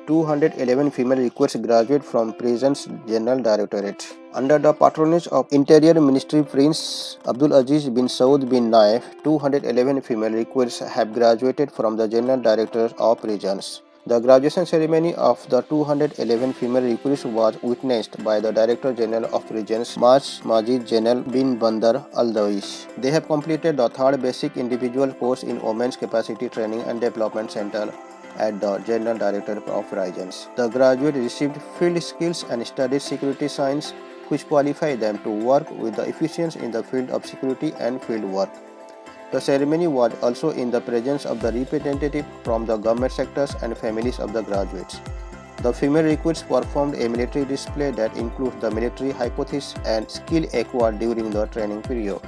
211 female recruits graduate from Prisons General Directorate. Under the patronage of Interior Ministry Prince Abdul Aziz bin Saud bin Naif, 211 female recruits have graduated from the General Directorate of Prisons. The graduation ceremony of the 211 female recruits was witnessed by the Director General of Prisons, Majid General bin Bandar Al-Dawish. They have completed the third basic individual course in Women's Capacity Training and Development Center at the General Directorate of Prisons. The graduates received field skills and studied security science, which qualify them to work with the efficiency in the field of security and field work. The ceremony was also in the presence of the representatives from the government sectors and families of the graduates. The female recruits performed a military display that includes the military hypothesis and skill acquired during the training period.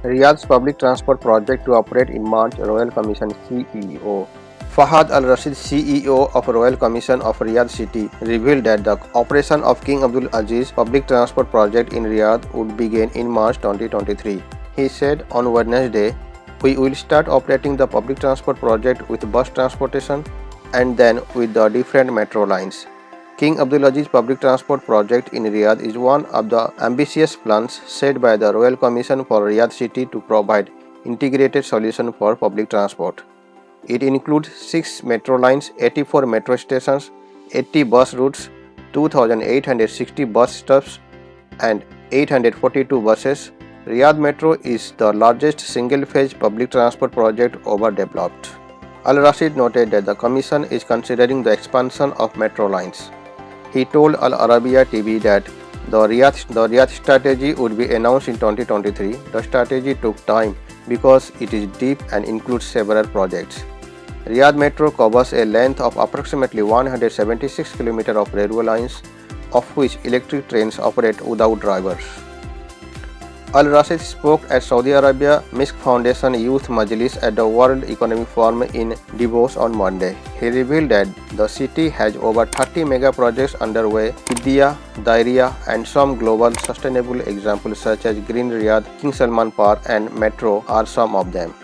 Riyadh's public transport project to operate in March, Royal Commission CEO Fahad Al-Rashid, CEO of Royal Commission of Riyadh City, revealed that the operation of King Abdul Aziz public transport project in Riyadh would begin in March 2023. He said on Wednesday, "We will start operating the public transport project with bus transportation and then with the different metro lines." King Abdul Aziz public transport project in Riyadh is one of the ambitious plans set by the Royal Commission for Riyadh City to provide integrated solution for public transport. It includes 6 metro lines, 84 metro stations, 80 bus routes, 2,860 bus stops, and 842 buses. Riyadh Metro is the largest single-phase public transport project ever developed. Al-Rashid noted that the Commission is considering the expansion of metro lines. He told Al Arabiya TV that the Riyadh strategy would be announced in 2023. The strategy took time because it is deep and includes several projects. Riyadh Metro covers a length of approximately 176 km of railway lines, of which electric trains operate without drivers. Al-Rashid spoke at Saudi Arabia Misk Foundation Youth Majlis at the World Economic Forum in Davos on Monday. He revealed that the city has over 30 mega projects underway. Qiddiya, Dairia, and some global sustainable examples such as Green Riyadh, King Salman Park, and Metro are some of them.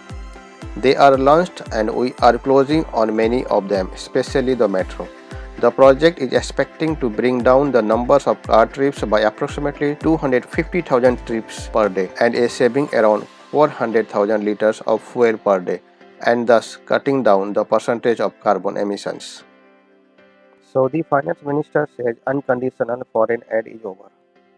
They are launched and we are closing on many of them, especially the metro. The project is expecting to bring down the numbers of car trips by approximately 250,000 trips per day and a saving around 400,000 liters of fuel per day, and thus cutting down the percentage of carbon emissions. Saudi Finance Minister says unconditional foreign aid is over.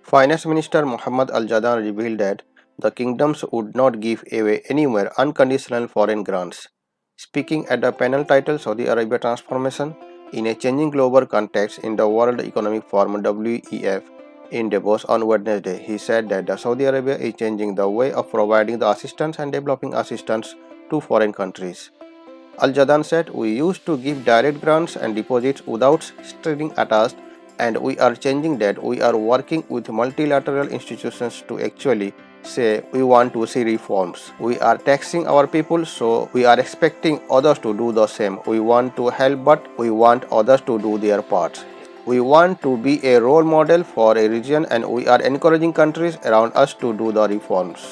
Finance Minister Mohammed Al-Jadan revealed that the kingdoms would not give away anywhere unconditional foreign grants. Speaking at the panel titled Saudi Arabia Transformation in a Changing Global Context in the World Economic Forum (WEF) in Davos on Wednesday, he said that Saudi Arabia is changing the way of providing the assistance and developing assistance to foreign countries. Al-Jadan said, "We used to give direct grants and deposits without string attached, and we are changing that. We are working with multilateral institutions to actually say we want to see reforms. We are taxing our people, so we are expecting others to do the same. We want to help, but we want others to do their part. We want to be a role model for a region, and we are encouraging countries around us to do the reforms."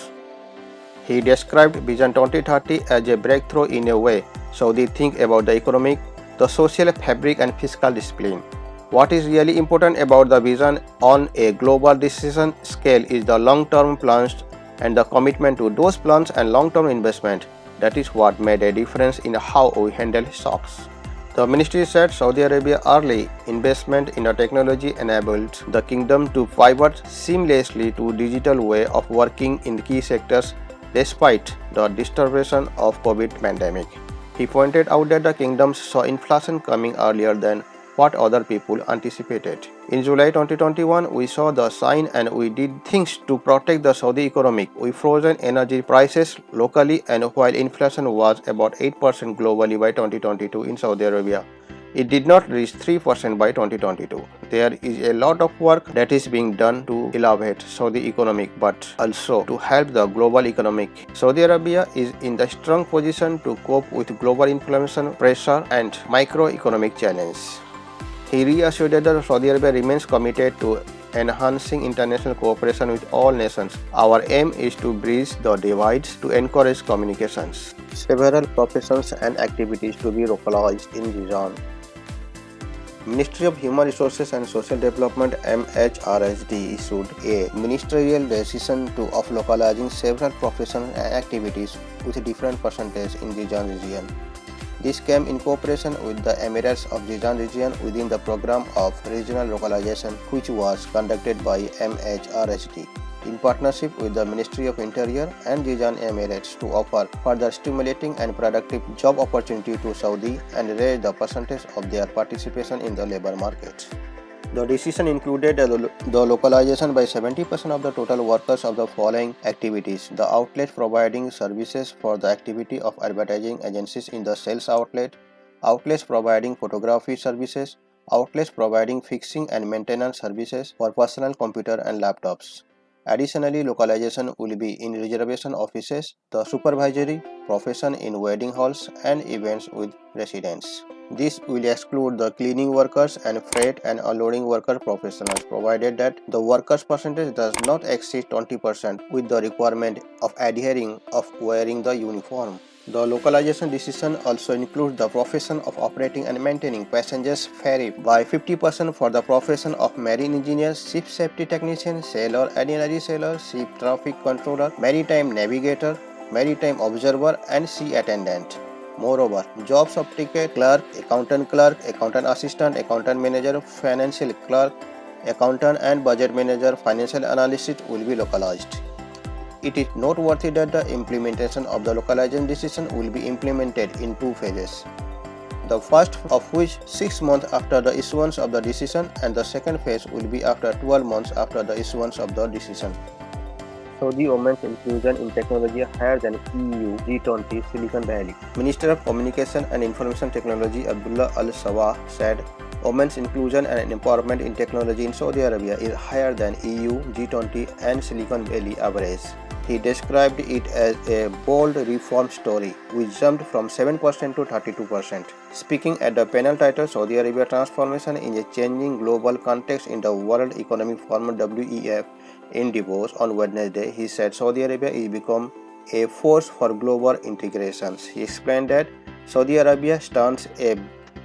He described Vision 2030 as a breakthrough in a way Saudi think about the economic, the social fabric, and fiscal discipline. What is really important about the vision on a global decision scale is the long-term plans and the commitment to those plans and long-term investment. That is what made a difference in how we handle shocks. The ministry said Saudi Arabia early investment in the technology enabled the kingdom to pivot seamlessly to digital way of working in key sectors despite the disturbance of COVID pandemic. He pointed out that the kingdom saw inflation coming earlier than what other people anticipated. In July 2021, we saw the sign and we did things to protect the Saudi economy. We frozen energy prices locally, and while inflation was about 8% globally by 2022 in Saudi Arabia, it did not reach 3% by 2022. There is a lot of work that is being done to elevate Saudi economic, but also to help the global economic. Saudi Arabia is in the strong position to cope with global inflation pressure and microeconomic challenges. He reassured that Saudi Arabia remains committed to enhancing international cooperation with all nations. Our aim is to bridge the divides to encourage communications. Several professions and activities to be localized in region. Ministry of Human Resources and Social Development MHRSD issued a ministerial decision of localizing several professions and activities with different percentages in Jizan region. This came in cooperation with the Emirates of Jizan region within the program of regional localization which was conducted by MHRSD in partnership with the Ministry of Interior and Jizan Emirates to offer further stimulating and productive job opportunity to Saudi and raise the percentage of their participation in the labor market. The decision included the localization by 70% of the total workers of the following activities: the outlets providing services for the activity of advertising agencies in the sales outlet, outlets providing photography services, outlets providing fixing and maintenance services for personal computer and laptops. Additionally, localization will be in reservation offices, the supervisory profession in wedding halls and events with residents. This will exclude the cleaning workers and freight and unloading worker professionals provided that the workers' percentage does not exceed 20% with the requirement of adhering of wearing the uniform. The localization decision also includes the profession of operating and maintaining passengers ferry by 50% for the profession of marine engineer, ship safety technician, sailor, itinerary sailor, ship traffic controller, maritime navigator, maritime observer and sea attendant. Moreover, jobs of ticket clerk, accountant assistant, accountant manager, financial clerk, accountant and budget manager, financial analyst will be localized. It is noteworthy that the implementation of the localization decision will be implemented in two phases. The first of which 6 months after the issuance of the decision and the second phase will be after 12 months after the issuance of the decision. Saudi Women's inclusion in technology higher than EU G20 Silicon Valley. Minister of Communication and Information Technology Abdullah Al-Sawa said women's inclusion and empowerment in technology in Saudi Arabia is higher than EU, G20 and Silicon Valley average. He described it as a bold reform story which jumped from 7% to 32%. Speaking at the panel titled Saudi Arabia Transformation in a Changing Global Context in the World Economic Forum WEF in Davos on Wednesday, he said Saudi Arabia is become a force for global integrations. He explained that Saudi Arabia stands a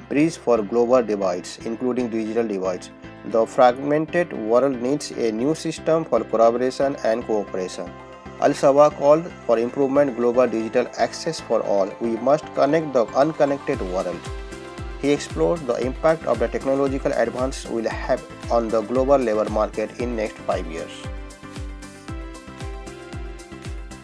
bridge for global divides, including digital divides. The fragmented world needs a new system for collaboration and cooperation. Al-Sawa called for improvement global digital access for all. We must connect the unconnected world. He explored the impact of the technological advance will have on the global labor market in next 5 years.